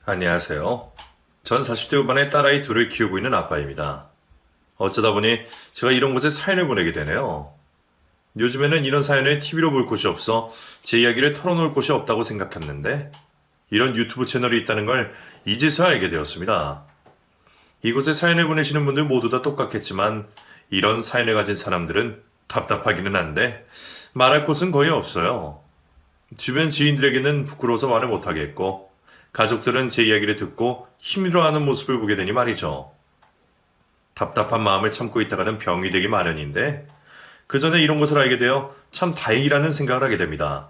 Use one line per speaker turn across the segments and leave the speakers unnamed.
안녕하세요. 전 40대 후반에 딸아이 둘을 키우고 있는 아빠입니다. 어쩌다 보니 제가 이런 곳에 사연을 보내게 되네요. 요즘에는 이런 사연을 TV로 볼 곳이 없어 제 이야기를 털어놓을 곳이 없다고 생각했는데 이런 유튜브 채널이 있다는 걸 이제서 알게 되었습니다. 이곳에 사연을 보내시는 분들 모두 다 똑같겠지만 이런 사연을 가진 사람들은 답답하기는 한데 말할 곳은 거의 없어요. 주변 지인들에게는 부끄러워서 말을 못하겠고 가족들은 제 이야기를 듣고 힘들어하는 모습을 보게 되니 말이죠. 답답한 마음을 참고 있다가는 병이 되기 마련인데 그 전에 이런 것을 알게 되어 참 다행이라는 생각을 하게 됩니다.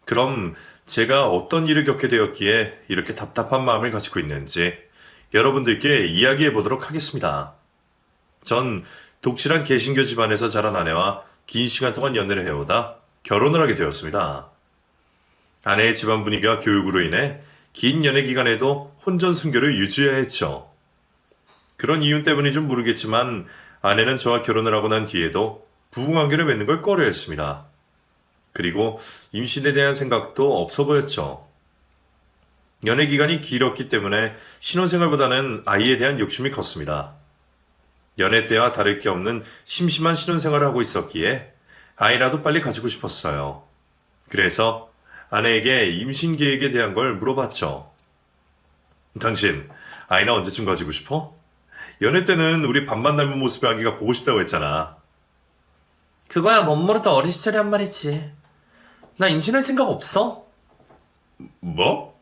그럼 제가 어떤 일을 겪게 되었기에 이렇게 답답한 마음을 가지고 있는지 여러분들께 이야기해 보도록 하겠습니다. 전 독실한 개신교 집안에서 자란 아내와 긴 시간 동안 연애를 해오다 결혼을 하게 되었습니다. 아내의 집안 분위기와 교육으로 인해 긴 연애 기간에도 혼전 순결을 유지해야 했죠. 그런 이유 때문인지 모르겠지만 아내는 저와 결혼을 하고 난 뒤에도 부부관계를 맺는 걸 꺼려했습니다. 그리고 임신에 대한 생각도 없어 보였죠. 연애 기간이 길었기 때문에 신혼생활보다는 아이에 대한 욕심이 컸습니다. 연애 때와 다를 게 없는 심심한 신혼생활을 하고 있었기에 아이라도 빨리 가지고 싶었어요. 그래서 아내에게 임신 계획에 대한 걸 물어봤죠. 당신, 아이는 언제쯤 가지고 싶어? 연애 때는 우리 반만 닮은 모습의 아기가 보고 싶다고 했잖아.
그거야 멋모르다 어린 시절에 한 말이지. 나 임신할 생각 없어.
뭐?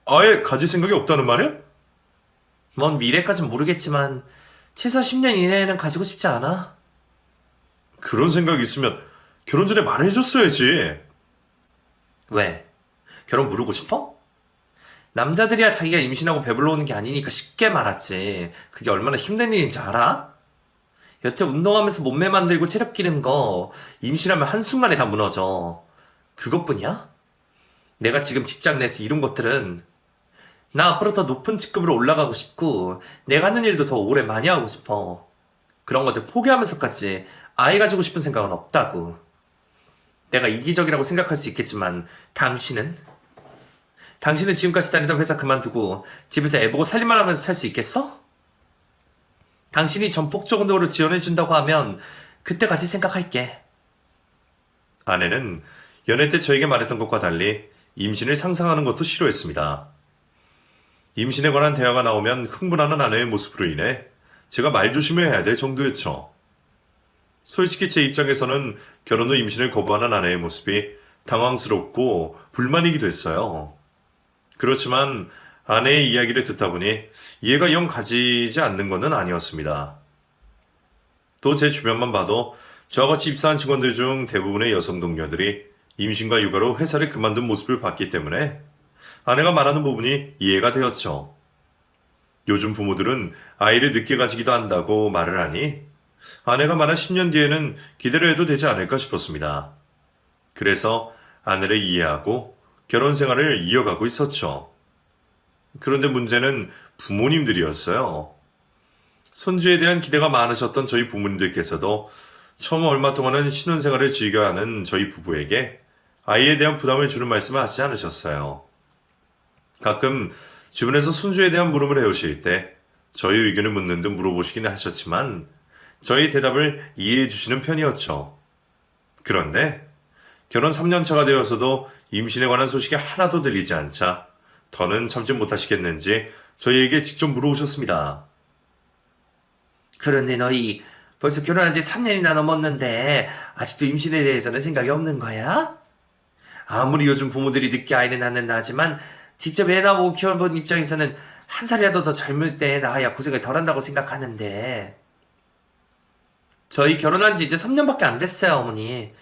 아예 가질 생각이 없다는 말이야?
먼 미래까진 모르겠지만 최소 10년 이내에는 가지고 싶지 않아.
그런 생각이 있으면 결혼 전에 말해줬어야지.
왜? 결혼 무르고 싶어? 남자들이야 자기가 임신하고 배불러 오는 게 아니니까 쉽게 말하지. 그게 얼마나 힘든 일인지 알아? 여태 운동하면서 몸매 만들고 체력 기르는 거 임신하면 한순간에 다 무너져. 그것뿐이야? 내가 지금 직장 내에서 이룬 것들은 나 앞으로 더 높은 직급으로 올라가고 싶고 내가 하는 일도 더 오래 많이 하고 싶어. 그런 것들 포기하면서까지 아이 가지고 싶은 생각은 없다고. 내가 이기적이라고 생각할 수 있겠지만 당신은 지금까지 다니던 회사 그만두고 집에서 애 보고 살림만 하면서 살 수 있겠어? 당신이 전폭적으로 지원해준다고 하면 그때 같이 생각할게.
아내는 연애 때 저에게 말했던 것과 달리 임신을 상상하는 것도 싫어했습니다. 임신에 관한 대화가 나오면 흥분하는 아내의 모습으로 인해 제가 말조심을 해야 될 정도였죠. 솔직히 제 입장에서는 결혼 후 임신을 거부하는 아내의 모습이 당황스럽고 불만이기도 했어요. 그렇지만 아내의 이야기를 듣다 보니 이해가 영 가지지 않는 것은 아니었습니다. 또 제 주변만 봐도 저와 같이 입사한 직원들 중 대부분의 여성 동료들이 임신과 육아로 회사를 그만둔 모습을 봤기 때문에 아내가 말하는 부분이 이해가 되었죠. 요즘 부모들은 아이를 늦게 가지기도 한다고 말을 하니 아내가 말한 10년 뒤에는 기대를 해도 되지 않을까 싶었습니다. 그래서 아내를 이해하고 결혼 생활을 이어가고 있었죠. 그런데 문제는 부모님들이었어요. 손주에 대한 기대가 많으셨던 저희 부모님들께서도 처음 얼마 동안은 신혼생활을 즐겨하는 저희 부부에게 아이에 대한 부담을 주는 말씀을 하시지 않으셨어요. 가끔 주변에서 손주에 대한 물음을 해오실 때 저희 의견을 묻는 듯 물어보시기는 하셨지만 저희 대답을 이해해 주시는 편이었죠. 그런데 결혼 3년 차가 되어서도 임신에 관한 소식이 하나도 들리지 않자 더는 참지 못하시겠는지 저희에게 직접 물어오셨습니다.
그런데 너희 벌써 결혼한 지 3년이나 넘었는데 아직도 임신에 대해서는 생각이 없는 거야? 아무리 요즘 부모들이 늦게 아이를 낳는다 하지만 직접 애 낳고 키워본 입장에서는 한 살이라도 더 젊을 때 낳아야 고생을 덜 한다고 생각하는데. 저희 결혼한 지 이제 3년밖에 안 됐어요, 어머니.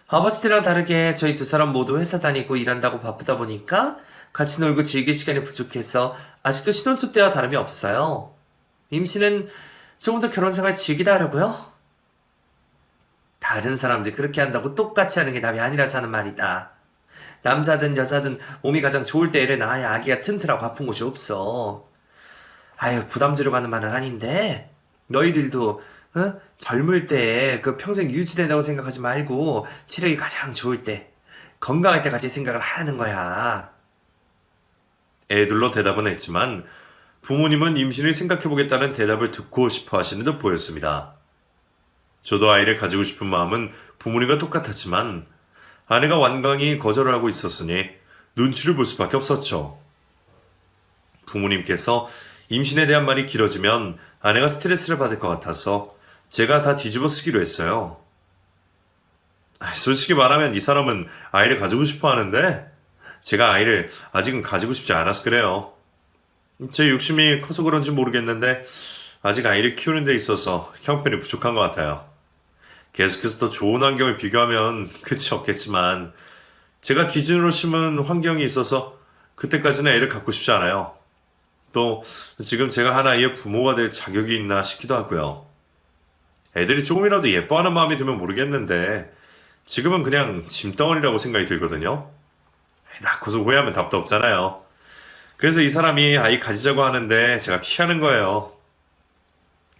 아버지 때랑 다르게 저희 두 사람 모두 회사 다니고 일한다고 바쁘다 보니까 같이 놀고 즐길 시간이 부족해서 아직도 신혼초 때와 다름이 없어요. 임신은 조금 더 결혼 생활 즐기다 하려고요. 다른 사람들 그렇게 한다고 똑같이 하는 게 답이 아니라서 하는 말이다. 남자든 여자든 몸이 가장 좋을 때 애를 낳아야 아기가 튼튼하고 아픈 곳이 없어. 아유, 부담 주려고 하는 말은 아닌데 너희들도 젊을 때 그 평생 유지된다고 생각하지 말고 체력이 가장 좋을 때 건강할 때 같이 생각을 하라는 거야.
애들로 대답은 했지만 부모님은 임신을 생각해보겠다는 대답을 듣고 싶어 하시는 듯 보였습니다. 저도 아이를 가지고 싶은 마음은 부모님과 똑같았지만 아내가 완강히 거절을 하고 있었으니 눈치를 볼 수밖에 없었죠. 부모님께서 임신에 대한 말이 길어지면 아내가 스트레스를 받을 것 같아서 제가 다 뒤집어 쓰기로 했어요. 솔직히 말하면 이 사람은 아이를 가지고 싶어 하는데 제가 아이를 아직은 가지고 싶지 않아서 그래요. 제 욕심이 커서 그런지 모르겠는데 아직 아이를 키우는 데 있어서 형편이 부족한 것 같아요. 계속해서 더 좋은 환경을 비교하면 끝이 없겠지만 제가 기준으로 심은 환경이 있어서 그때까지는 애를 갖고 싶지 않아요. 또 지금 제가 한 아이의 부모가 될 자격이 있나 싶기도 하고요. 애들이 조금이라도 예뻐하는 마음이 들면 모르겠는데 지금은 그냥 짐덩어리라고 생각이 들거든요. 낳고서 후회하면 답도 없잖아요. 그래서 이 사람이 아이 가지자고 하는데 제가 피하는 거예요.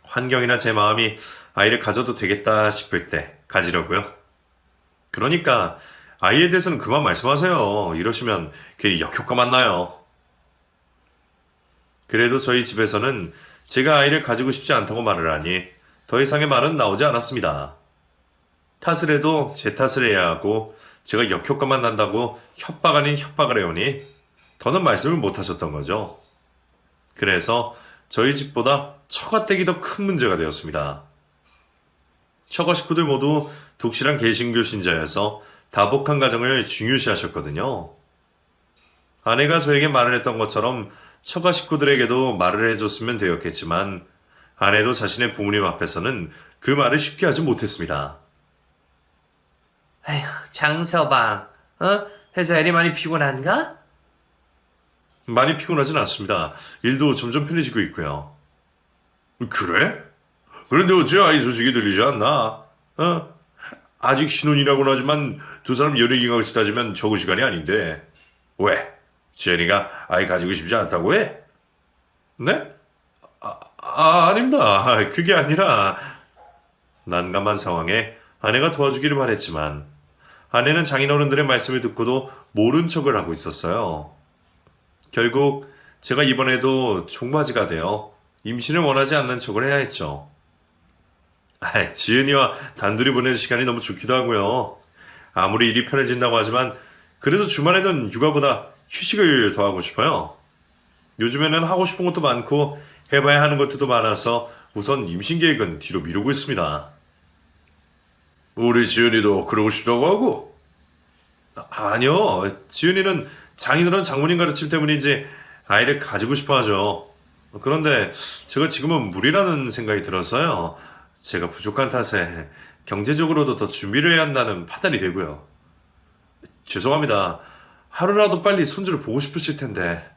환경이나 제 마음이 아이를 가져도 되겠다 싶을 때 가지려고요. 그러니까 아이에 대해서는 그만 말씀하세요. 이러시면 괜히 역효과만 나요. 그래도 저희 집에서는 제가 아이를 가지고 싶지 않다고 말을 하니 더 이상의 말은 나오지 않았습니다. 탓을 해도 제 탓을 해야 하고 제가 역효과만 난다고 협박 아닌 협박을 해오니 더는 말씀을 못 하셨던 거죠. 그래서 저희 집보다 처가댁이 더 큰 문제가 되었습니다. 처가 식구들 모두 독실한 개신교 신자여서 다복한 가정을 중요시 하셨거든요. 아내가 저에게 말을 했던 것처럼 처가 식구들에게도 말을 해줬으면 되었겠지만 아내도 자신의 부모님 앞에서는 그 말을 쉽게 하지 못했습니다.
아휴, 장서방, 회사 일이 많이 피곤한가?
많이 피곤하진 않습니다. 일도 점점 편해지고 있고요. 그래? 그런데 어째 아이 소식이 들리지 않나? 아직 신혼이라고는 하지만 두 사람 연애 기간을 따지면 적은 시간이 아닌데. 왜? 지연이가 아이 가지고 싶지 않다고 해? 네? 아닙니다. 그게 아니라 난감한 상황에 아내가 도와주기를 바랬지만 아내는 장인어른들의 말씀을 듣고도 모른 척을 하고 있었어요. 결국 제가 이번에도 총바지가 되어 임신을 원하지 않는 척을 해야 했죠. 지은이와 단둘이 보내는 시간이 너무 좋기도 하고요. 아무리 일이 편해진다고 하지만 그래도 주말에는 육아보다 휴식을 더 하고 싶어요. 요즘에는 하고 싶은 것도 많고 해봐야 하는 것들도 많아서 우선 임신 계획은 뒤로 미루고 있습니다. 우리 지은이도 그러고 싶다고 하고? 아니요. 지은이는 장인어른 장모님 가르침 때문인지 아이를 가지고 싶어 하죠. 그런데 제가 지금은 무리라는 생각이 들어서요. 제가 부족한 탓에 경제적으로도 더 준비를 해야 한다는 판단이 되고요. 죄송합니다. 하루라도 빨리 손주를 보고 싶으실 텐데.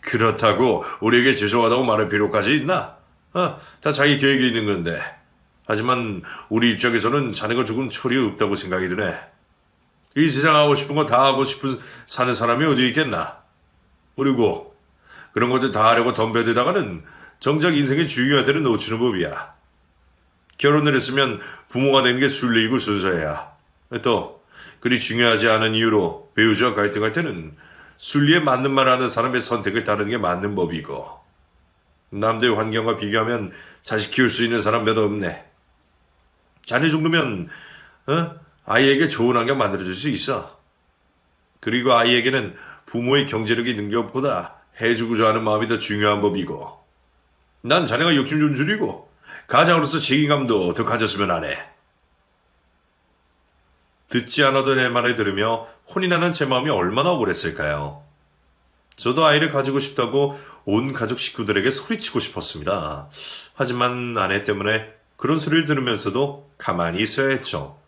그렇다고 우리에게 죄송하다고 말할 필요까지 있나? 다 자기 계획이 있는 건데. 하지만 우리 입장에서는 자네가 조금 철이 없다고 생각이 드네. 이 세상 하고 싶은 거 다 하고 싶은 사는 사람이 어디 있겠나? 그리고 그런 것들 다 하려고 덤벼들다가는 정작 인생의 중요한 데를 놓치는 법이야. 결혼을 했으면 부모가 되는 게 순리이고 순서야. 또 그리 중요하지 않은 이유로 배우자와 갈등할 때는 순리에 맞는 말 하는 사람의 선택을 따르는 게 맞는 법이고 남들 환경과 비교하면 자식 키울 수 있는 사람 몇 없네. 자네 정도면 아이에게 좋은 환경 만들어줄 수 있어. 그리고 아이에게는 부모의 경제력이 능력보다 해주고자 하는 마음이 더 중요한 법이고 난 자네가 욕심 좀 줄이고 가장으로서 책임감도 더 가졌으면 하네. 듣지 않아도 내 말을 들으며 혼이 나는 제 마음이 얼마나 억울했을까요. 저도 아이를 가지고 싶다고 온 가족 식구들에게 소리치고 싶었습니다. 하지만 아내 때문에 그런 소리를 들으면서도 가만히 있어야 했죠.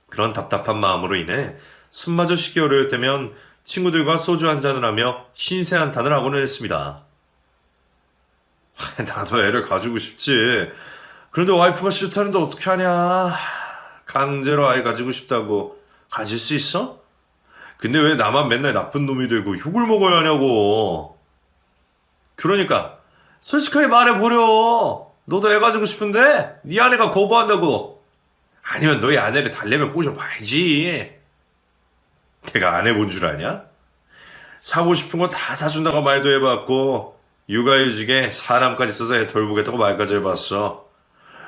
그런 답답한 마음으로 인해 숨마저 쉬기 어려울 때면 친구들과 소주 한잔을 하며 신세 한탄을 하고는 했습니다. 나도 애를 가지고 싶지. 그런데 와이프가 싫다는데 어떻게 하냐. 강제로 아이 가지고 싶다고 가질 수 있어? 근데 왜 나만 맨날 나쁜 놈이 되고 욕을 먹어야 하냐고. 그러니까 솔직하게 말해보려. 너도 애 가지고 싶은데 네 아내가 거부한다고. 아니면 너희 아내를 달래면 꼬셔봐야지. 내가 아내 본 줄 아냐? 사고 싶은 거 다 사준다고 말도 해봤고 육아휴직에 사람까지 써서 애 돌보겠다고 말까지 해봤어.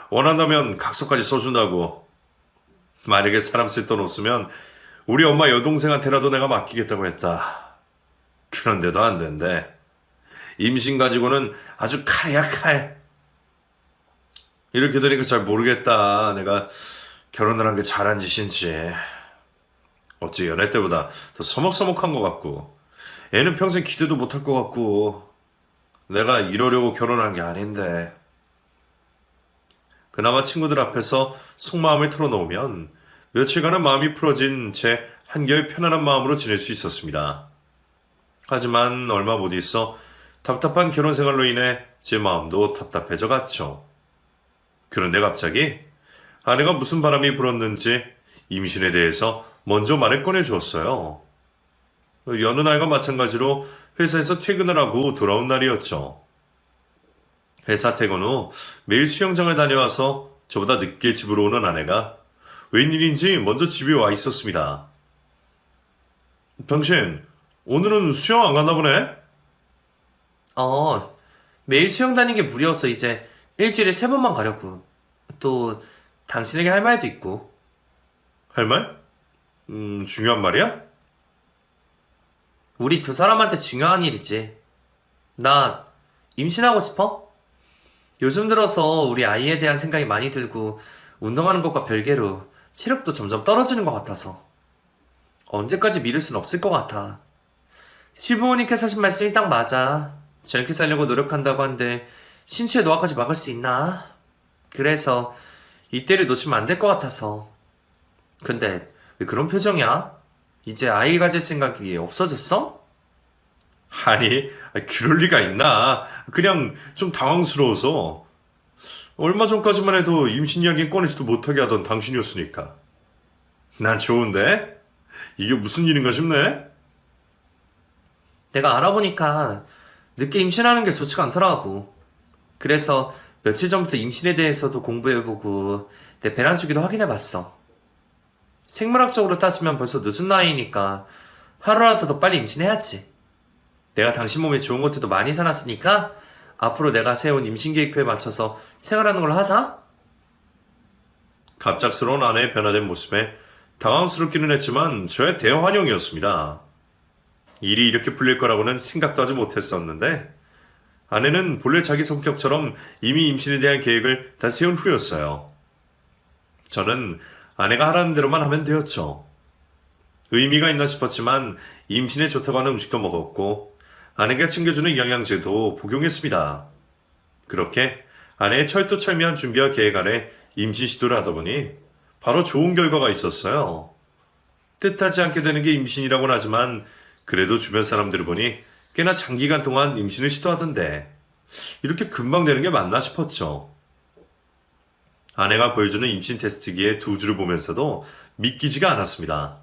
원한다면 각서까지 써준다고. 만약에 사람 쓸 돈 없으면 우리 엄마 여동생한테라도 내가 맡기겠다고 했다. 그런데도 안 된대. 임신 가지고는 아주 칼이야 칼. 이렇게 되니까 잘 모르겠다. 내가 결혼을 한 게 잘한 짓인지. 어찌 연애 때보다 더 서먹서먹한 것 같고 애는 평생 기대도 못할 것 같고 내가 이러려고 결혼한 게 아닌데. 그나마 친구들 앞에서 속마음을 털어놓으면 며칠간은 마음이 풀어진 채 한결 편안한 마음으로 지낼 수 있었습니다. 하지만 얼마 못 있어 답답한 결혼 생활로 인해 제 마음도 답답해져 갔죠. 그런데 갑자기 아내가 무슨 바람이 불었는지 임신에 대해서 먼저 말을 꺼내주었어요. 여느 날과 마찬가지로 회사에서 퇴근을 하고 돌아온 날이었죠. 회사 퇴근 후 매일 수영장을 다녀와서 저보다 늦게 집으로 오는 아내가 웬일인지 먼저 집에 와 있었습니다. 당신 오늘은 수영 안 갔나 보네?
매일 수영 다니는 게 무리여서 이제 일주일에 3번만 가려고. 또 당신에게 할 말도 있고.
할 말? 중요한 말이야?
우리 두 사람한테 중요한 일이지. 나 임신하고 싶어? 요즘 들어서 우리 아이에 대한 생각이 많이 들고 운동하는 것과 별개로 체력도 점점 떨어지는 것 같아서 언제까지 미룰 순 없을 것 같아. 시부모님께서 하신 말씀이 딱 맞아. 젊게 살려고 노력한다고 한데 신체의 노화까지 막을 수 있나? 그래서 이때를 놓치면 안 될 것 같아서. 근데 왜 그런 표정이야? 이제 아이 가질 생각이 없어졌어?
아니, 그럴 리가 있나? 그냥 좀 당황스러워서. 얼마 전까지만 해도 임신 이야기 꺼내지도 못하게 하던 당신이었으니까. 난 좋은데? 이게 무슨 일인가 싶네?
내가 알아보니까 늦게 임신하는 게 좋지가 않더라고. 그래서 며칠 전부터 임신에 대해서도 공부해보고 내 배란 주기도 확인해봤어. 생물학적으로 따지면 벌써 늦은 나이니까 하루라도 더 빨리 임신해야지. 내가 당신 몸에 좋은 것들도 많이 사놨으니까 앞으로 내가 세운 임신 계획표에 맞춰서 생활하는 걸로 하자.
갑작스러운 아내의 변화된 모습에 당황스럽기는 했지만 저의 대환영이었습니다. 일이 이렇게 풀릴 거라고는 생각도 하지 못했었는데 아내는 본래 자기 성격처럼 이미 임신에 대한 계획을 다 세운 후였어요. 저는 아내가 하라는 대로만 하면 되었죠. 의미가 있나 싶었지만 임신에 좋다고 하는 음식도 먹었고 아내가 챙겨주는 영양제도 복용했습니다. 그렇게 아내의 철두철미한 준비와 계획 아래 임신 시도를 하다 보니 바로 좋은 결과가 있었어요. 뜻하지 않게 되는 게 임신이라고는 하지만 그래도 주변 사람들을 보니 꽤나 장기간 동안 임신을 시도하던데 이렇게 금방 되는 게 맞나 싶었죠. 아내가 보여주는 임신 테스트기의 두 줄을 보면서도 믿기지가 않았습니다.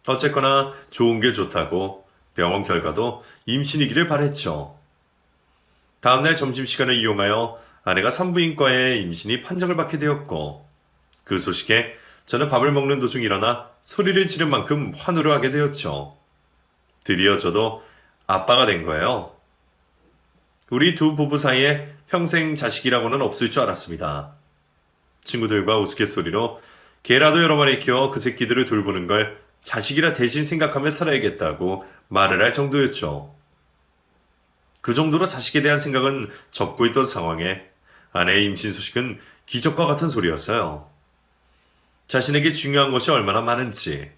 어쨌거나 좋은 게 좋다고 병원 결과도 임신이기를 바랬죠. 다음날 점심시간을 이용하여 아내가 산부인과에 임신이 판정을 받게 되었고 그 소식에 저는 밥을 먹는 도중 일어나 소리를 지를 만큼 환호를 하게 되었죠. 드디어 저도 아빠가 된 거예요. 우리 두 부부 사이에 평생 자식이라고는 없을 줄 알았습니다. 친구들과 우스갯소리로 개라도 여러 마리 키워 그 새끼들을 돌보는 걸 자식이라 대신 생각하며 살아야겠다고 말을 할 정도였죠. 그 정도로 자식에 대한 생각은 접고 있던 상황에 아내의 임신 소식은 기적과 같은 소리였어요. 자신에게 중요한 것이 얼마나 많은지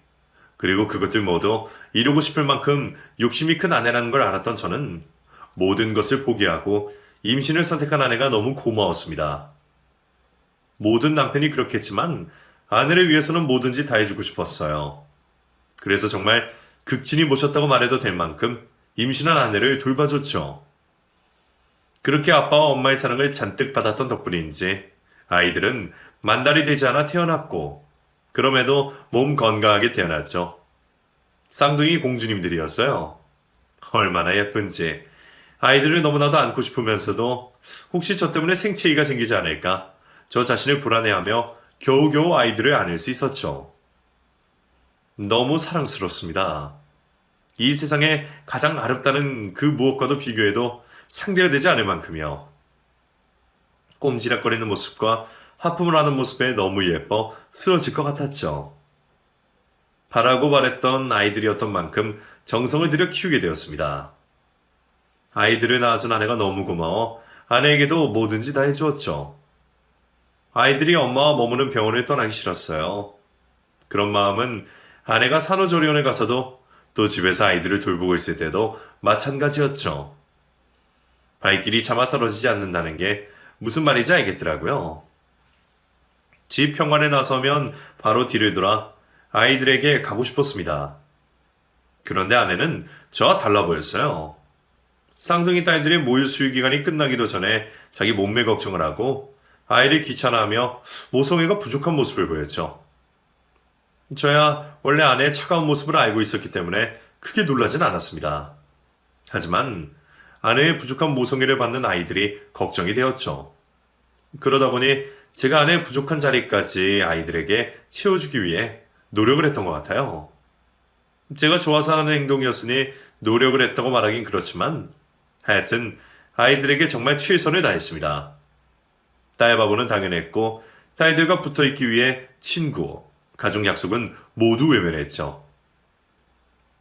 그리고 그것들 모두 이루고 싶을 만큼 욕심이 큰 아내라는 걸 알았던 저는 모든 것을 포기하고 임신을 선택한 아내가 너무 고마웠습니다. 모든 남편이 그렇겠지만 아내를 위해서는 뭐든지 다 해주고 싶었어요. 그래서 정말 극진히 모셨다고 말해도 될 만큼 임신한 아내를 돌봐줬죠. 그렇게 아빠와 엄마의 사랑을 잔뜩 받았던 덕분인지 아이들은 만 달이 되지 않아 태어났고 그럼에도 몸 건강하게 태어났죠. 쌍둥이 공주님들이었어요. 얼마나 예쁜지 아이들을 너무나도 안고 싶으면서도 혹시 저 때문에 생체이가 생기지 않을까 저 자신을 불안해하며 겨우겨우 아이들을 안을 수 있었죠. 너무 사랑스럽습니다. 이 세상에 가장 아름다운 그 무엇과도 비교해도 상대가 되지 않을 만큼이요. 꼼지락거리는 모습과 하품을 하는 모습에 너무 예뻐 쓰러질 것 같았죠. 바라고 바랬던 아이들이었던 만큼 정성을 들여 키우게 되었습니다. 아이들을 낳아준 아내가 너무 고마워 아내에게도 뭐든지 다 해주었죠. 아이들이 엄마와 머무는 병원을 떠나기 싫었어요. 그런 마음은 아내가 산후조리원에 가서도 또 집에서 아이들을 돌보고 있을 때도 마찬가지였죠. 발길이 차마 떨어지지 않는다는 게 무슨 말인지 알겠더라고요. 집 현관에 나서면 바로 뒤를 돌아 아이들에게 가고 싶었습니다. 그런데 아내는 저와 달라 보였어요. 쌍둥이 딸들의 모유 수유 기간이 끝나기도 전에 자기 몸매 걱정을 하고 아이를 귀찮아하며 모성애가 부족한 모습을 보였죠. 저야 원래 아내의 차가운 모습을 알고 있었기 때문에 크게 놀라진 않았습니다. 하지만 아내의 부족한 모성애를 받는 아이들이 걱정이 되었죠. 그러다 보니 제가 아내의 부족한 자리까지 아이들에게 채워주기 위해 노력을 했던 것 같아요. 제가 좋아서 하는 행동이었으니 노력을 했다고 말하긴 그렇지만 하여튼 아이들에게 정말 최선을 다했습니다. 딸바보는 당연했고 딸들과 붙어있기 위해 친구, 가족 약속은 모두 외면했죠.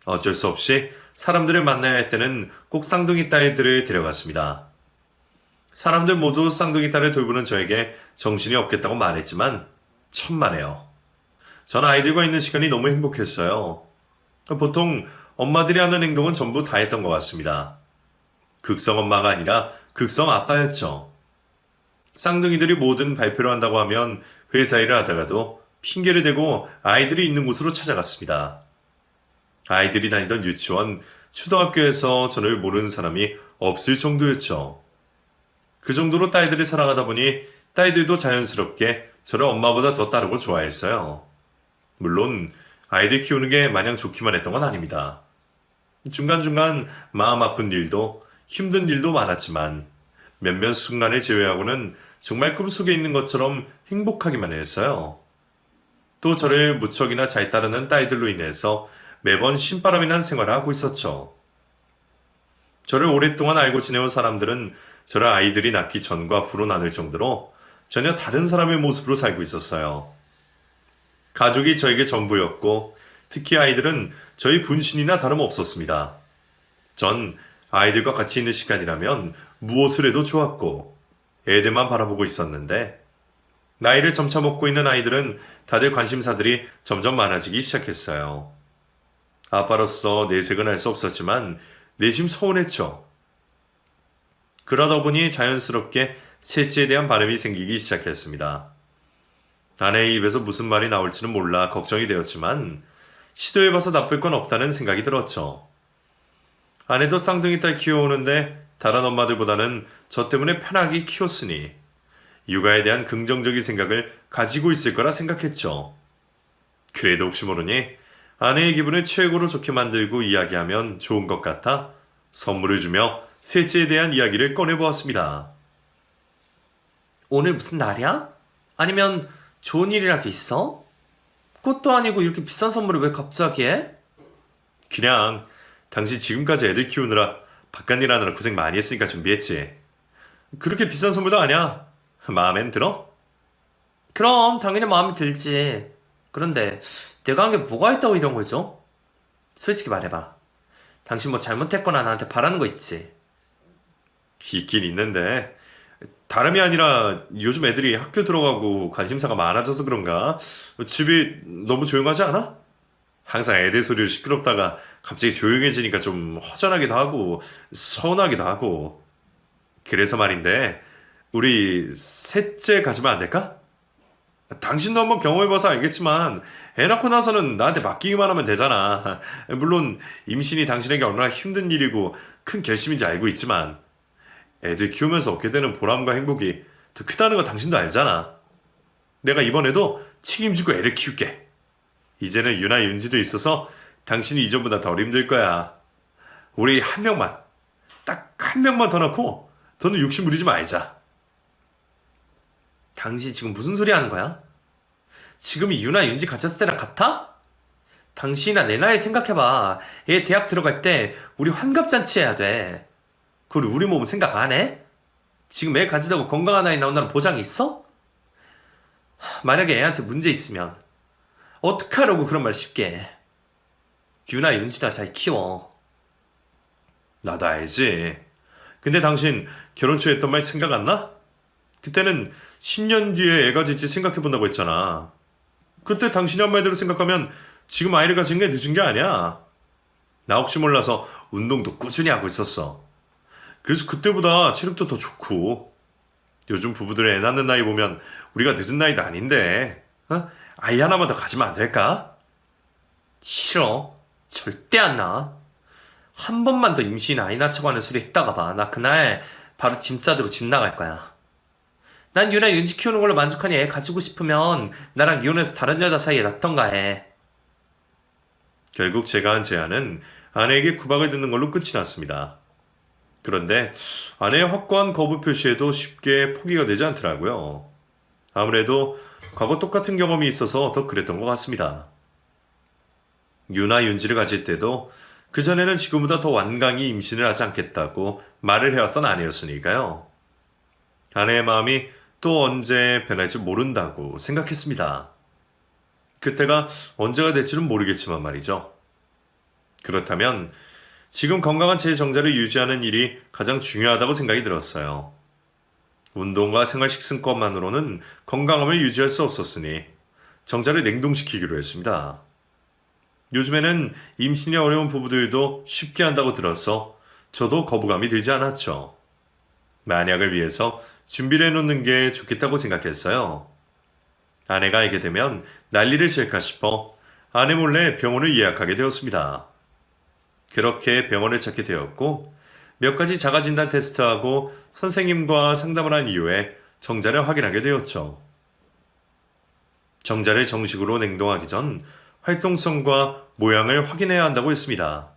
어쩔 수 없이 사람들을 만나야 할 때는 꼭 쌍둥이 딸들을 데려갔습니다. 사람들 모두 쌍둥이 딸을 돌보는 저에게 정신이 없겠다고 말했지만 천만에요. 전 아이들과 있는 시간이 너무 행복했어요. 보통 엄마들이 하는 행동은 전부 다 했던 것 같습니다. 극성 엄마가 아니라 극성 아빠였죠. 쌍둥이들이 뭐든 발표를 한다고 하면 회사 일을 하다가도 핑계를 대고 아이들이 있는 곳으로 찾아갔습니다. 아이들이 다니던 유치원, 초등학교에서 저를 모르는 사람이 없을 정도였죠. 그 정도로 딸들을 사랑하다 보니 딸들도 자연스럽게 저를 엄마보다 더 따르고 좋아했어요. 물론 아이들 키우는 게 마냥 좋기만 했던 건 아닙니다. 중간중간 마음 아픈 일도 힘든 일도 많았지만 몇몇 순간을 제외하고는 정말 꿈속에 있는 것처럼 행복하기만 했어요. 또 저를 무척이나 잘 따르는 딸들로 인해서 매번 신바람이 난 생활을 하고 있었죠. 저를 오랫동안 알고 지내온 사람들은 저를 아이들이 낳기 전과 후로 나눌 정도로 전혀 다른 사람의 모습으로 살고 있었어요. 가족이 저에게 전부였고 특히 아이들은 저희 분신이나 다름없었습니다. 전 아이들과 같이 있는 시간이라면 무엇을 해도 좋았고 애들만 바라보고 있었는데 나이를 점차 먹고 있는 아이들은 다들 관심사들이 점점 많아지기 시작했어요. 아빠로서 내색은 할 수 없었지만 내심 서운했죠. 그러다 보니 자연스럽게 셋째에 대한 바람이 생기기 시작했습니다. 아내의 입에서 무슨 말이 나올지는 몰라 걱정이 되었지만 시도해봐서 나쁠 건 없다는 생각이 들었죠. 아내도 쌍둥이 딸 키워오는데 다른 엄마들보다는 저 때문에 편하게 키웠으니 육아에 대한 긍정적인 생각을 가지고 있을 거라 생각했죠. 그래도 혹시 모르니 아내의 기분을 최고로 좋게 만들고 이야기하면 좋은 것 같아 선물을 주며 셋째에 대한 이야기를 꺼내보았습니다.
오늘 무슨 날이야? 아니면 좋은 일이라도 있어? 그것도 아니고 이렇게 비싼 선물을 왜 갑자기 해?
그냥 당신 지금까지 애들 키우느라 바깥일 하느라 고생 많이 했으니까 준비했지. 그렇게 비싼 선물도 아니야. 마음엔 들어?
그럼 당연히 마음에 들지. 그런데 내가 한 게 뭐가 있다고 이런 거죠? 솔직히 말해봐. 당신 뭐 잘못했거나 나한테 바라는 거 있지?
있긴 있는데 다름이 아니라 요즘 애들이 학교 들어가고 관심사가 많아져서 그런가? 집이 너무 조용하지 않아? 항상 애들 소리로 시끄럽다가 갑자기 조용해지니까 좀 허전하기도 하고 서운하기도 하고. 그래서 말인데 우리 셋째 가지면 안 될까? 당신도 한번 경험해봐서 알겠지만 애 낳고 나서는 나한테 맡기기만 하면 되잖아. 물론 임신이 당신에게 얼마나 힘든 일이고 큰 결심인지 알고 있지만 애들 키우면서 얻게 되는 보람과 행복이 더 크다는 거 당신도 알잖아. 내가 이번에도 책임지고 애를 키울게. 이제는 유나 윤지도 있어서 당신이 이전보다 덜 힘들 거야. 우리 한 명만, 딱 한 명만 더 낳고 더는 욕심 부리지 말자.
당신 지금 무슨 소리 하는 거야? 지금이 유나 윤지 갇혔을 때랑 같아? 당신이나 내 나이 생각해봐. 얘 대학 들어갈 때 우리 환갑잔치 해야 돼. 그리고 우리 몸은 생각 안 해? 지금 애 가지다고 건강한 아이 나온다는 보장이 있어? 만약에 애한테 문제 있으면 어떡하라고 그런 말 쉽게 해. 유나 윤진아 잘 키워.
나도 알지. 근데 당신 결혼 초에 했던 말 생각 안 나? 그때는 10년 뒤에 애 가질지 생각해본다고 했잖아. 그때 당신이 한 말대로 생각하면 지금 아이를 가진 게 늦은 게 아니야. 나 혹시 몰라서 운동도 꾸준히 하고 있었어. 그래서 그때보다 체력도 더 좋고. 요즘 부부들 애 낳는 나이 보면 우리가 늦은 나이도 아닌데. 아이 하나만 더 가지면 안 될까?
싫어. 절대 안 나. 한 번만 더 임신 아이 낳자고 하는 소리 했다가 봐. 나 그날 바로 짐 싸들고 집 나갈 거야. 난 유나 윤지 키우는 걸로 만족하니 애 가지고 싶으면 나랑 이혼해서 다른 여자 사이에 놨던가 해.
결국 제가 한 제안은 아내에게 구박을 듣는 걸로 끝이 났습니다. 그런데 아내의 확고한 거부 표시에도 쉽게 포기가 되지 않더라고요. 아무래도 과거 똑같은 경험이 있어서 더 그랬던 것 같습니다. 유나 윤지를 가질 때도 그전에는 지금보다 더 완강히 임신을 하지 않겠다고 말을 해왔던 아내였으니까요. 아내의 마음이 또 언제 변할지 모른다고 생각했습니다. 그때가 언제가 될지는 모르겠지만 말이죠. 그렇다면 지금 건강한 제 정자를 유지하는 일이 가장 중요하다고 생각이 들었어요. 운동과 생활 식습관만으로는 건강함을 유지할 수 없었으니 정자를 냉동시키기로 했습니다. 요즘에는 임신이 어려운 부부들도 쉽게 한다고 들어서 저도 거부감이 들지 않았죠. 만약을 위해서 준비를 해놓는 게 좋겠다고 생각했어요. 아내가 알게 되면 난리를 칠까 싶어 아내 몰래 병원을 예약하게 되었습니다. 그렇게 병원을 찾게 되었고 몇 가지 자가진단 테스트하고 선생님과 상담을 한 이후에 정자를 확인하게 되었죠. 정자를 정식으로 냉동하기 전 활동성과 모양을 확인해야 한다고 했습니다.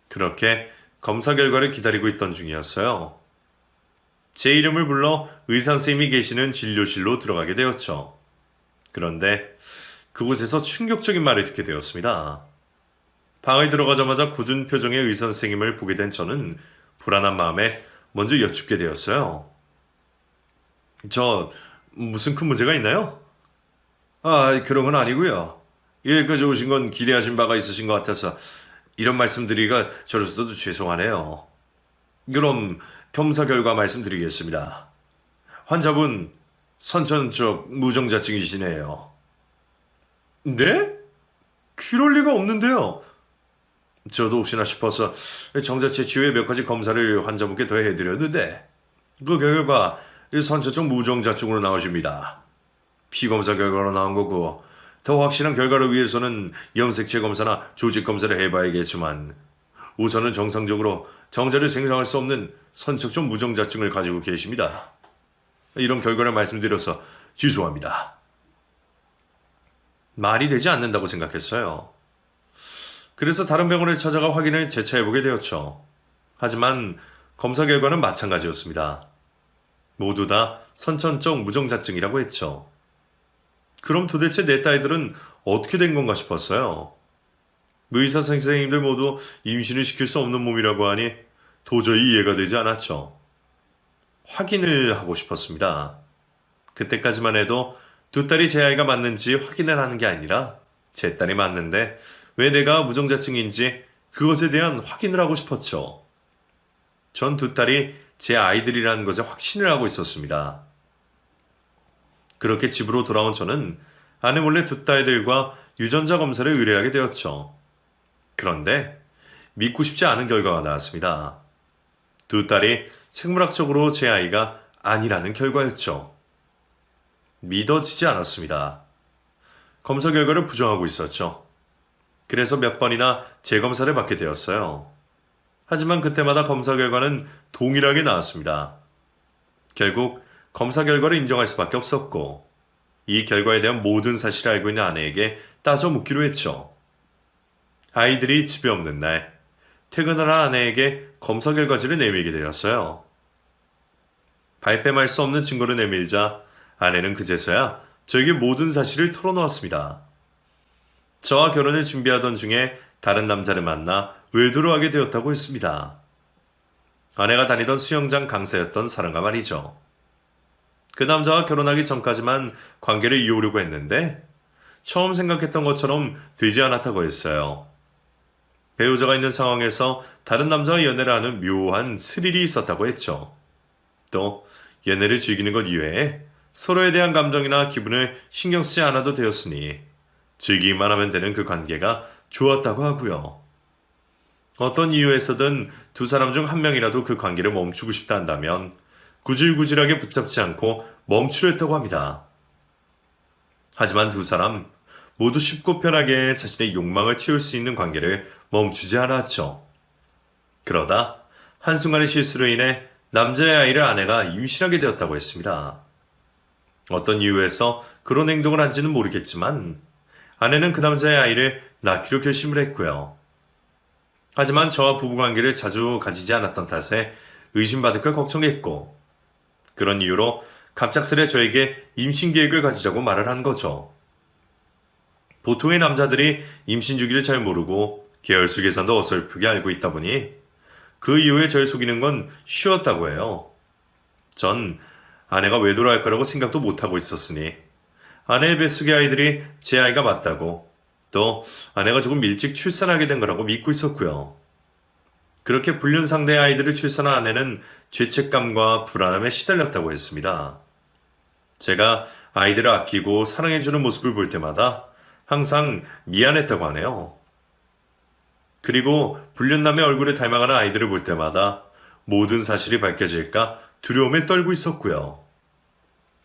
그렇게 검사 결과를 기다리고 있던 중이었어요. 제 이름을 불러 의사 선생님이 계시는 진료실로 들어가게 되었죠. 그런데 그곳에서 충격적인 말을 듣게 되었습니다. 방에 들어가자마자 굳은 표정의 의사 선생님을 보게 된 저는 불안한 마음에 먼저 여쭙게 되었어요. 무슨 큰 문제가 있나요? 그런 건 아니고요. 여기까지 오신 건 기대하신 바가 있으신 것 같아서 이런 말씀드리기가 저로서도 죄송하네요. 그럼 검사 결과 말씀드리겠습니다. 환자분 선천적 무정자증이시네요. 네? 그럴 리가 없는데요. 저도 혹시나 싶어서 정자체 치유에 몇 가지 검사를 환자분께 더 해드렸는데 그 결과 선천적 무정자증으로 나오십니다. 피검사 결과로 나온 거고 더 확실한 결과를 위해서는 염색체 검사나 조직 검사를 해봐야겠지만 우선은 정상적으로 정자를 생성할 수 없는 선천적 무정자증을 가지고 계십니다. 이런 결과를 말씀드려서 죄송합니다. 말이 되지 않는다고 생각했어요. 그래서 다른 병원을 찾아가 확인을 재차해보게 되었죠. 하지만 검사 결과는 마찬가지였습니다. 모두 다 선천적 무정자증이라고 했죠. 그럼 도대체 내 딸들은 어떻게 된 건가 싶었어요. 의사 선생님들 모두 임신을 시킬 수 없는 몸이라고 하니 도저히 이해가 되지 않았죠. 확인을 하고 싶었습니다. 그때까지만 해도 두 딸이 제 아이가 맞는지 확인을 하는 게 아니라 제 딸이 맞는데 왜 내가 무정자증인지 그것에 대한 확인을 하고 싶었죠. 전 두 딸이 제 아이들이라는 것에 확신을 하고 있었습니다. 그렇게 집으로 돌아온 저는 아내 몰래 두 딸들과 유전자 검사를 의뢰하게 되었죠. 그런데 믿고 싶지 않은 결과가 나왔습니다. 두 딸이 생물학적으로 제 아이가 아니라는 결과였죠. 믿어지지 않았습니다. 검사 결과를 부정하고 있었죠. 그래서 몇 번이나 재검사를 받게 되었어요. 하지만 그때마다 검사 결과는 동일하게 나왔습니다. 결국 검사 결과를 인정할 수밖에 없었고 이 결과에 대한 모든 사실을 알고 있는 아내에게 따져 묻기로 했죠. 아이들이 집에 없는 날 퇴근하는 아내에게 검사 결과지를 내밀게 되었어요. 발뺌할 수 없는 증거를 내밀자 아내는 그제서야 저에게 모든 사실을 털어놓았습니다. 저와 결혼을 준비하던 중에 다른 남자를 만나 외도를 하게 되었다고 했습니다. 아내가 다니던 수영장 강사였던 사람과 말이죠. 그 남자와 결혼하기 전까지만 관계를 이어오려고 했는데 처음 생각했던 것처럼 되지 않았다고 했어요. 배우자가 있는 상황에서 다른 남자와 연애를 하는 묘한 스릴이 있었다고 했죠. 또 연애를 즐기는 것 이외에 서로에 대한 감정이나 기분을 신경 쓰지 않아도 되었으니 즐기기만 하면 되는 그 관계가 좋았다고 하고요. 어떤 이유에서든 두 사람 중 한 명이라도 그 관계를 멈추고 싶다 한다면 구질구질하게 붙잡지 않고 멈추려 했다고 합니다. 하지만 두 사람 모두 쉽고 편하게 자신의 욕망을 채울 수 있는 관계를 멈추지 않았죠. 그러다 한순간의 실수로 인해 남자의 아이를 아내가 임신하게 되었다고 했습니다. 어떤 이유에서 그런 행동을 한지는 모르겠지만 아내는 그 남자의 아이를 낳기로 결심을 했고요. 하지만 저와 부부관계를 자주 가지지 않았던 탓에 의심받을까 걱정했고 그런 이유로 갑작스레 저에게 임신 계획을 가지자고 말을 한 거죠. 보통의 남자들이 임신 주기를 잘 모르고 계열수 계산도 어설프게 알고 있다 보니 그 이후에 절 속이는 건 쉬웠다고 해요. 전 아내가 외도를 할 거라고 생각도 못하고 있었으니 아내의 뱃속의 아이들이 제 아이가 맞다고 또 아내가 조금 일찍 출산하게 된 거라고 믿고 있었고요. 그렇게 불륜 상대의 아이들을 출산한 아내는 죄책감과 불안함에 시달렸다고 했습니다. 제가 아이들을 아끼고 사랑해주는 모습을 볼 때마다 항상 미안했다고 하네요. 그리고 불륜남의 얼굴에 닮아가는 아이들을 볼 때마다 모든 사실이 밝혀질까 두려움에 떨고 있었고요.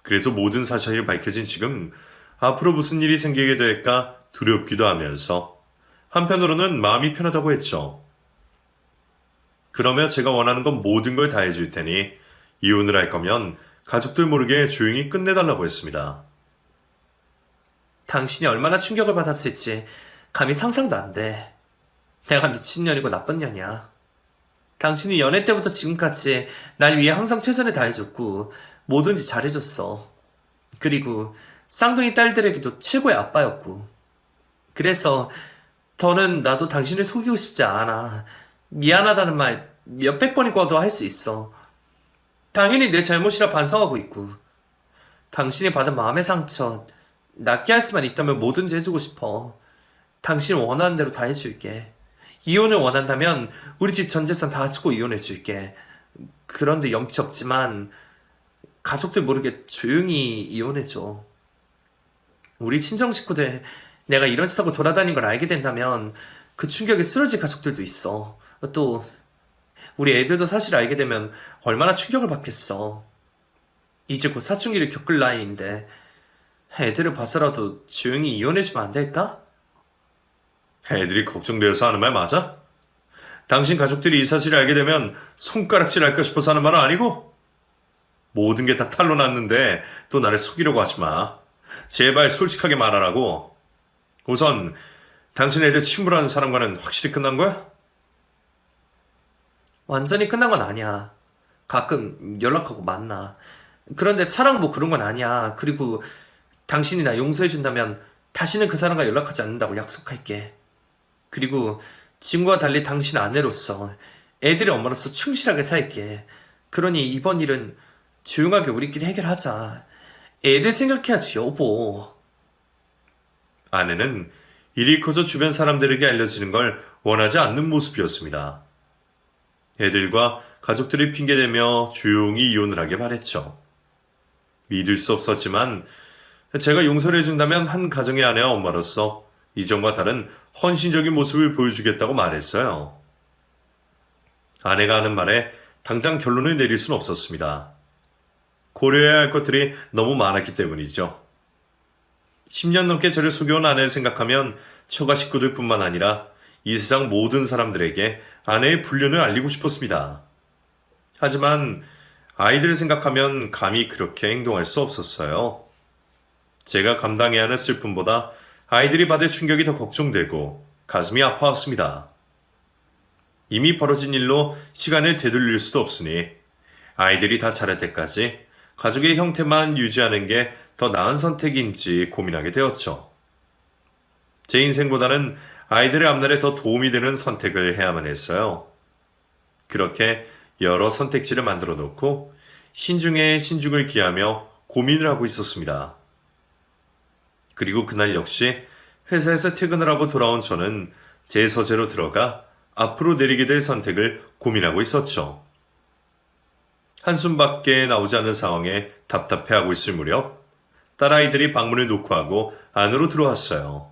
그래서 모든 사실이 밝혀진 지금 앞으로 무슨 일이 생기게 될까 두렵기도 하면서 한편으로는 마음이 편하다고 했죠. 그러며 제가 원하는 건 모든 걸 다 해줄 테니 이혼을 할 거면 가족들 모르게 조용히 끝내달라고 했습니다.
당신이 얼마나 충격을 받았을지 감히 상상도 안 돼. 내가 미친년이고 나쁜 년이야. 당신이 연애 때부터 지금까지 날 위해 항상 최선을 다해줬고 뭐든지 잘해줬어. 그리고 쌍둥이 딸들에게도 최고의 아빠였고. 그래서 더는 나도 당신을 속이고 싶지 않아. 미안하다는 말 몇백 번이고도 할 수 있어. 당연히 내 잘못이라 반성하고 있고. 당신이 받은 마음의 상처 낫게 할 수만 있다면 뭐든지 해주고 싶어. 당신 원하는 대로 다 해줄게. 이혼을 원한다면 우리 집 전 재산 다 주고 이혼해줄게. 그런데 염치 없지만 가족들 모르게 조용히 이혼해줘. 우리 친정 식구들 내가 이런 짓 하고 돌아다닌 걸 알게 된다면 그 충격에 쓰러질 가족들도 있어. 또 우리 애들도 사실 알게 되면 얼마나 충격을 받겠어. 이제 곧 사춘기를 겪을 나이인데 애들을 봐서라도 조용히 이혼해주면 안 될까?
애들이 걱정되어서 하는 말 맞아? 당신 가족들이 이 사실을 알게 되면 손가락질 할까 싶어서 하는 말은 아니고? 모든 게 다 탄로 났는데 또 나를 속이려고 하지 마. 제발 솔직하게 말하라고. 우선 당신 애들 친구라는 사람과는 확실히 끝난 거야?
완전히 끝난 건 아니야. 가끔 연락하고 만나. 그런데 사랑 뭐 그런 건 아니야. 그리고 당신이 나 용서해준다면 다시는 그 사람과 연락하지 않는다고 약속할게. 그리고 지금과 달리 당신 아내로서 애들의 엄마로서 충실하게 살게. 그러니 이번 일은 조용하게 우리끼리 해결하자. 애들 생각해야지 여보.
아내는 일이 커져 주변 사람들에게 알려지는 걸 원하지 않는 모습이었습니다. 애들과 가족들이 핑계대며 조용히 이혼을 하길 바랬죠. 믿을 수 없었지만 제가 용서를 해준다면 한 가정의 아내와 엄마로서 이전과 다른 헌신적인 모습을 보여주겠다고 말했어요. 아내가 하는 말에 당장 결론을 내릴 수는 없었습니다. 고려해야 할 것들이 너무 많았기 때문이죠. 10년 넘게 저를 속여온 아내를 생각하면 처가 식구들뿐만 아니라 이 세상 모든 사람들에게 아내의 불륜을 알리고 싶었습니다. 하지만 아이들을 생각하면 감히 그렇게 행동할 수 없었어요. 제가 감당해야 하는 슬픔보다 아이들이 받을 충격이 더 걱정되고 가슴이 아파왔습니다. 이미 벌어진 일로 시간을 되돌릴 수도 없으니 아이들이 다 자랄 때까지 가족의 형태만 유지하는 게 더 나은 선택인지 고민하게 되었죠. 제 인생보다는 아이들의 앞날에 더 도움이 되는 선택을 해야만 했어요. 그렇게 여러 선택지를 만들어 놓고 신중에 신중을 기하며 고민을 하고 있었습니다. 그리고 그날 역시 회사에서 퇴근을 하고 돌아온 저는 제 서재로 들어가 앞으로 내리게 될 선택을 고민하고 있었죠. 한숨밖에 나오지 않는 상황에 답답해하고 있을 무렵 딸아이들이 방문을 노크하고 안으로 들어왔어요.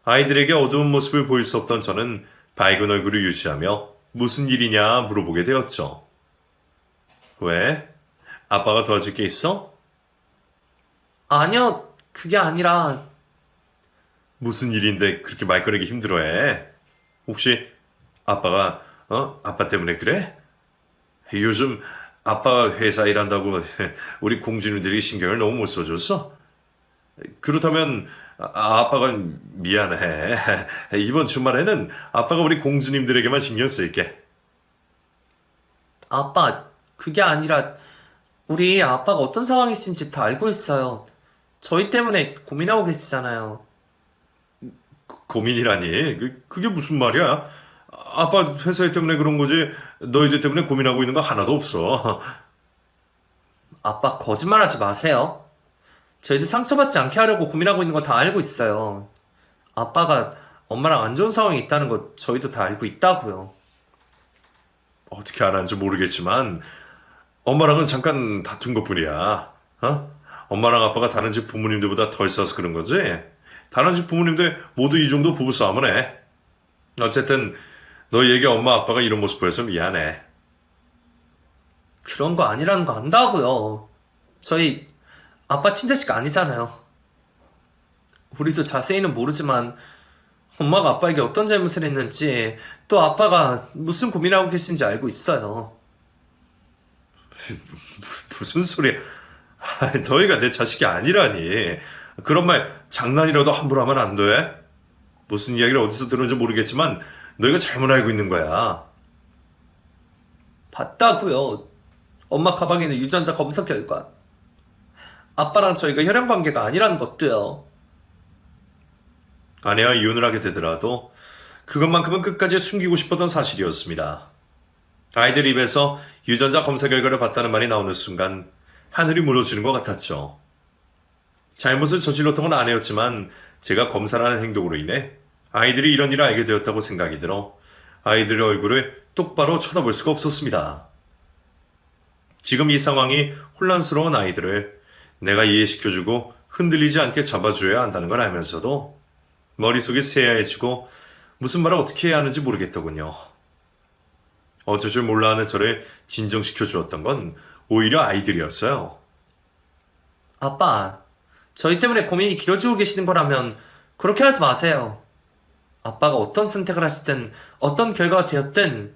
아이들에게 어두운 모습을 보일 수 없던 저는 밝은 얼굴을 유지하며 무슨 일이냐 물어보게 되었죠. 왜? 아빠가 도와줄 게 있어?
아니요, 그게 아니라
무슨 일인데 그렇게 말 꺼내기 힘들어해? 혹시 아빠가 아빠 때문에 그래? 요즘 아빠가 회사 일한다고 우리 공주님들이 신경을 너무 못 써줬어? 그렇다면 아빠가 미안해. 이번 주말에는 아빠가 우리 공주님들에게만 신경 쓸게.
아빠, 그게 아니라 우리 아빠가 어떤 상황이신지 다 알고 있어요. 저희 때문에 고민하고 계시잖아요.
고민이라니? 그게 무슨 말이야? 아빠 회사 일 때문에 그런 거지 너희들 때문에 고민하고 있는 거 하나도 없어.
아빠 거짓말하지 마세요. 저희도 상처받지 않게 하려고 고민하고 있는 거 다 알고 있어요. 아빠가 엄마랑 안 좋은 상황이 있다는 거 저희도 다 알고 있다고요.
어떻게 알았는지 모르겠지만 엄마랑은 잠깐 다툰 것뿐이야. 엄마랑 아빠가 다른 집 부모님들보다 덜 싸서 그런 거지? 다른 집 부모님들 모두 이 정도 부부싸움을 해. 어쨌든 너희에게 엄마 아빠가 이런 모습 보여서 미안해.
그런 거 아니라는 거 안다고요. 저희 아빠 친자식 아니잖아요. 우리도 자세히는 모르지만 엄마가 아빠에게 어떤 잘못을 했는지 또 아빠가 무슨 고민하고 계신지 알고 있어요.
무슨 소리야. 너희가 내 자식이 아니라니. 그런 말 장난이라도 함부로 하면 안 돼. 무슨 이야기를 어디서 들었는지 모르겠지만 너희가 잘못 알고 있는 거야.
봤다고요. 엄마 가방에는 유전자 검사 결과. 아빠랑 저희가 혈연 관계가 아니라는 것도요.
아내와 이혼을 하게 되더라도 그것만큼은 끝까지 숨기고 싶었던 사실이었습니다. 아이들 입에서 유전자 검사 결과를 봤다는 말이 나오는 순간 하늘이 무너지는 것 같았죠. 잘못을 저질렀던 건 아내였지만 제가 검사라는 행동으로 인해 아이들이 이런 일을 알게 되었다고 생각이 들어 아이들의 얼굴을 똑바로 쳐다볼 수가 없었습니다. 지금 이 상황이 혼란스러운 아이들을 내가 이해시켜주고 흔들리지 않게 잡아줘야 한다는 걸 알면서도 머릿속이 새하얘지고 무슨 말을 어떻게 해야 하는지 모르겠더군요. 어쩔 줄 몰라 하는 저를 진정시켜 주었던 건 오히려 아이들이었어요.
아빠, 저희 때문에 고민이 길어지고 계시는 거라면 그렇게 하지 마세요. 아빠가 어떤 선택을 하시든 어떤 결과가 되었든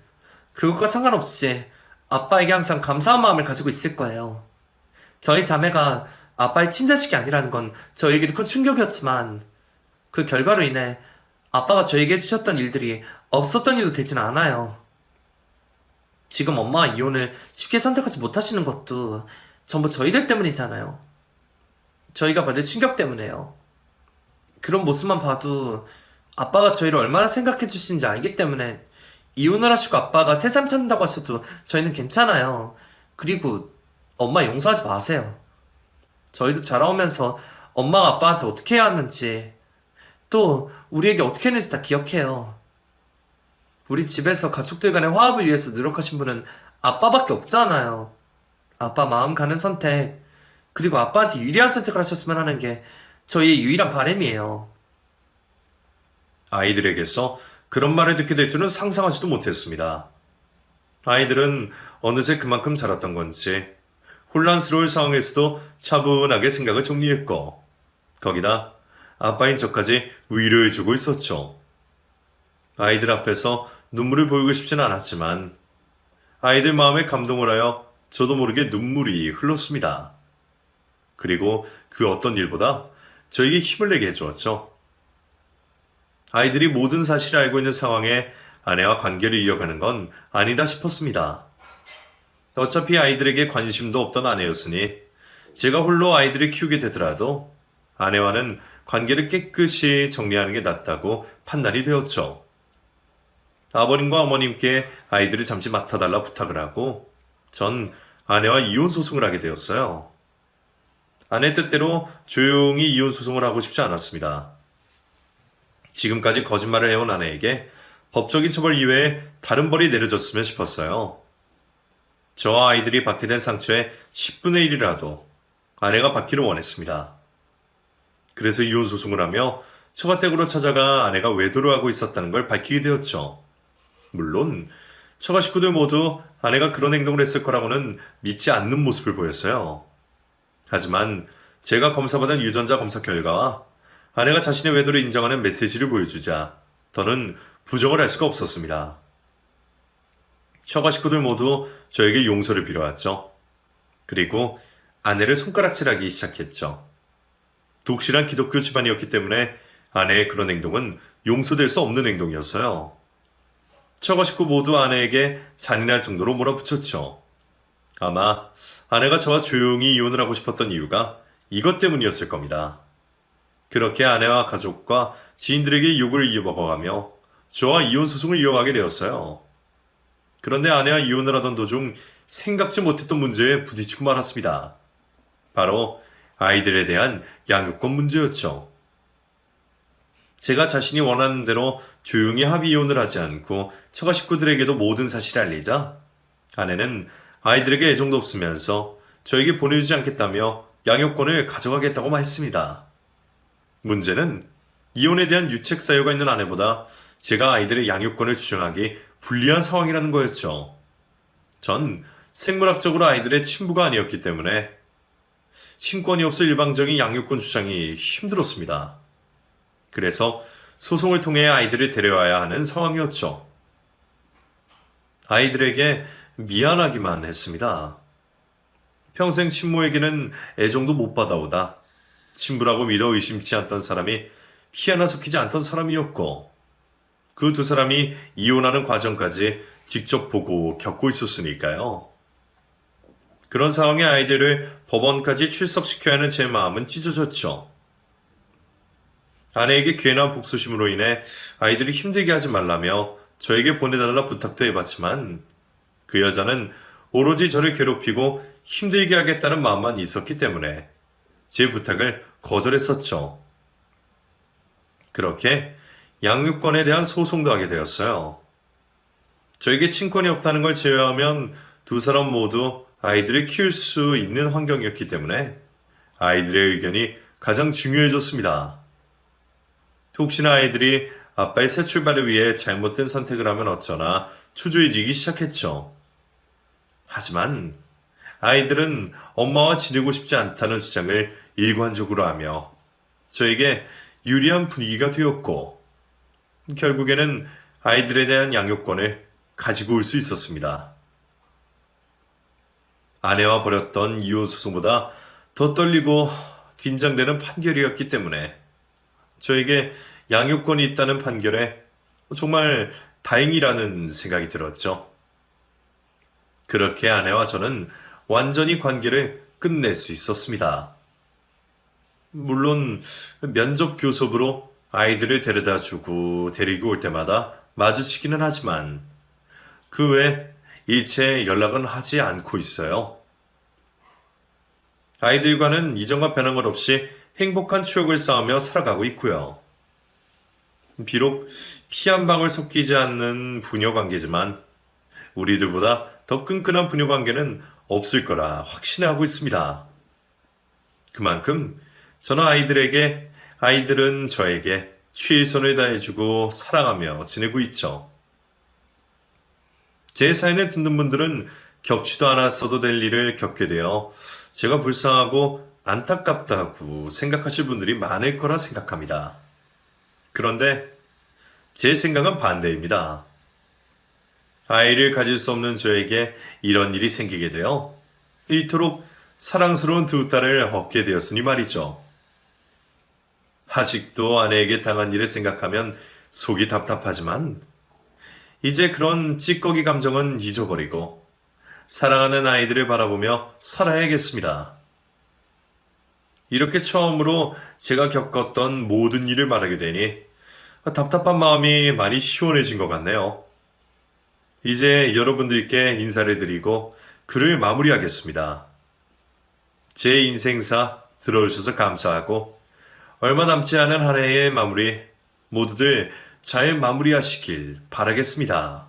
그것과 상관없이 아빠에게 항상 감사한 마음을 가지고 있을 거예요. 저희 자매가 아빠의 친자식이 아니라는 건 저에게도 큰 충격이었지만 그 결과로 인해 아빠가 저에게 해주셨던 일들이 없었던 일도 되진 않아요. 지금 엄마와 이혼을 쉽게 선택하지 못하시는 것도 전부 저희들 때문이잖아요. 저희가 받을 충격 때문에요. 그런 모습만 봐도 아빠가 저희를 얼마나 생각해 주시는지 알기 때문에 이혼을 하시고 아빠가 새삼 찾는다고 하셔도 저희는 괜찮아요. 그리고 엄마 용서하지 마세요. 저희도 자라오면서 엄마가 아빠한테 어떻게 해야 하는지 또 우리에게 어떻게 했는지 다 기억해요. 우리 집에서 가족들 간의 화합을 위해서 노력하신 분은 아빠밖에 없잖아요. 아빠 마음 가는 선택, 그리고 아빠한테 유리한 선택을 하셨으면 하는 게 저희의 유일한 바람이에요.
아이들에게서 그런 말을 듣게 될 줄은 상상하지도 못했습니다. 아이들은 어느새 그만큼 자랐던 건지 혼란스러울 상황에서도 차분하게 생각을 정리했고 거기다 아빠인 저까지 위로해 주고 있었죠. 아이들 앞에서 눈물을 보이고 싶진 않았지만 아이들 마음에 감동을 하여 저도 모르게 눈물이 흘렀습니다. 그리고 그 어떤 일보다 저에게 힘을 내게 해주었죠. 아이들이 모든 사실을 알고 있는 상황에 아내와 관계를 이어가는 건 아니다 싶었습니다. 어차피 아이들에게 관심도 없던 아내였으니 제가 홀로 아이들을 키우게 되더라도 아내와는 관계를 깨끗이 정리하는 게 낫다고 판단이 되었죠. 아버님과 어머님께 아이들을 잠시 맡아달라 부탁을 하고 전 아내와 이혼 소송을 하게 되었어요. 아내 뜻대로 조용히 이혼 소송을 하고 싶지 않았습니다. 지금까지 거짓말을 해온 아내에게 법적인 처벌 이외에 다른 벌이 내려졌으면 싶었어요. 저와 아이들이 받게 된 상처의 10분의 1이라도 아내가 받기를 원했습니다. 그래서 이혼 소송을 하며 처가댁으로 찾아가 아내가 외도를 하고 있었다는 걸 밝히게 되었죠. 물론 처가 식구들 모두 아내가 그런 행동을 했을 거라고는 믿지 않는 모습을 보였어요. 하지만 제가 검사받은 유전자 검사 결과 아내가 자신의 외도를 인정하는 메시지를 보여주자 더는 부정을 할 수가 없었습니다. 처가 식구들 모두 저에게 용서를 빌어왔죠. 그리고 아내를 손가락질하기 시작했죠. 독실한 기독교 집안이었기 때문에 아내의 그런 행동은 용서될 수 없는 행동이었어요. 처가 식구 모두 아내에게 잔인할 정도로 몰아붙였죠. 아마 아내가 저와 조용히 이혼을 하고 싶었던 이유가 이것 때문이었을 겁니다. 그렇게 아내와 가족과 지인들에게 욕을 이어먹어가며 저와 이혼 소송을 이어가게 되었어요. 그런데 아내와 이혼을 하던 도중 생각지 못했던 문제에 부딪히고 말았습니다. 바로 아이들에 대한 양육권 문제였죠. 제가 자신이 원하는 대로 조용히 합의 이혼을 하지 않고 처가 식구들에게도 모든 사실을 알리자 아내는 아이들에게 애정도 없으면서 저에게 보내주지 않겠다며 양육권을 가져가겠다고 말했습니다. 문제는 이혼에 대한 유책 사유가 있는 아내보다 제가 아이들의 양육권을 주장하기 불리한 상황이라는 거였죠. 전 생물학적으로 아이들의 친부가 아니었기 때문에 친권이 없어 일방적인 양육권 주장이 힘들었습니다. 그래서 소송을 통해 아이들을 데려와야 하는 상황이었죠. 아이들에게 미안하기만 했습니다. 평생 친모에게는 애정도 못 받아오다 친부라고 믿어 의심치 않던 사람이 피 하나 섞이지 않던 사람이었고 그 두 사람이 이혼하는 과정까지 직접 보고 겪고 있었으니까요. 그런 상황에 아이들을 법원까지 출석시켜야 하는 제 마음은 찢어졌죠. 아내에게 괜한 복수심으로 인해 아이들이 힘들게 하지 말라며 저에게 보내달라 부탁도 해봤지만 그 여자는 오로지 저를 괴롭히고 힘들게 하겠다는 마음만 있었기 때문에 제 부탁을 거절했었죠. 그렇게 양육권에 대한 소송도 하게 되었어요. 저에게 친권이 없다는 걸 제외하면 두 사람 모두 아이들을 키울 수 있는 환경이었기 때문에 아이들의 의견이 가장 중요해졌습니다. 혹시나 아이들이 아빠의 새 출발을 위해 잘못된 선택을 하면 어쩌나 초조해지기 시작했죠. 하지만 아이들은 엄마와 지내고 싶지 않다는 주장을 일관적으로 하며 저에게 유리한 분위기가 되었고 결국에는 아이들에 대한 양육권을 가지고 올 수 있었습니다. 아내와 벌였던 이혼 소송보다 더 떨리고 긴장되는 판결이었기 때문에 저에게 양육권이 있다는 판결에 정말 다행이라는 생각이 들었죠. 그렇게 아내와 저는 완전히 관계를 끝낼 수 있었습니다. 물론 면접 교섭으로 아이들을 데려다 주고 데리고 올 때마다 마주치기는 하지만 그 외 일체 연락은 하지 않고 있어요. 아이들과는 이전과 변한 것 없이 행복한 추억을 쌓으며 살아가고 있고요. 비록 피 한 방울 섞이지 않는 부녀 관계지만 우리들보다 더 끈끈한 부녀 관계는 없을 거라 확신하고 있습니다. 그만큼 저는 아이들에게, 아이들은 저에게 최선을 다해주고 사랑하며 지내고 있죠. 제 사연을 듣는 분들은 겪지도 않았어도 될 일을 겪게 되어 제가 불쌍하고 안타깝다고 생각하실 분들이 많을 거라 생각합니다. 그런데 제 생각은 반대입니다. 아이를 가질 수 없는 저에게 이런 일이 생기게 되어 이토록 사랑스러운 두 딸을 얻게 되었으니 말이죠. 아직도 아내에게 당한 일을 생각하면 속이 답답하지만 이제 그런 찌꺼기 감정은 잊어버리고 사랑하는 아이들을 바라보며 살아야겠습니다. 이렇게 처음으로 제가 겪었던 모든 일을 말하게 되니 답답한 마음이 많이 시원해진 것 같네요. 이제 여러분들께 인사를 드리고 글을 마무리하겠습니다. 제 인생사 들어주셔서 감사하고 얼마 남지 않은 한 해의 마무리 모두들 잘 마무리하시길 바라겠습니다.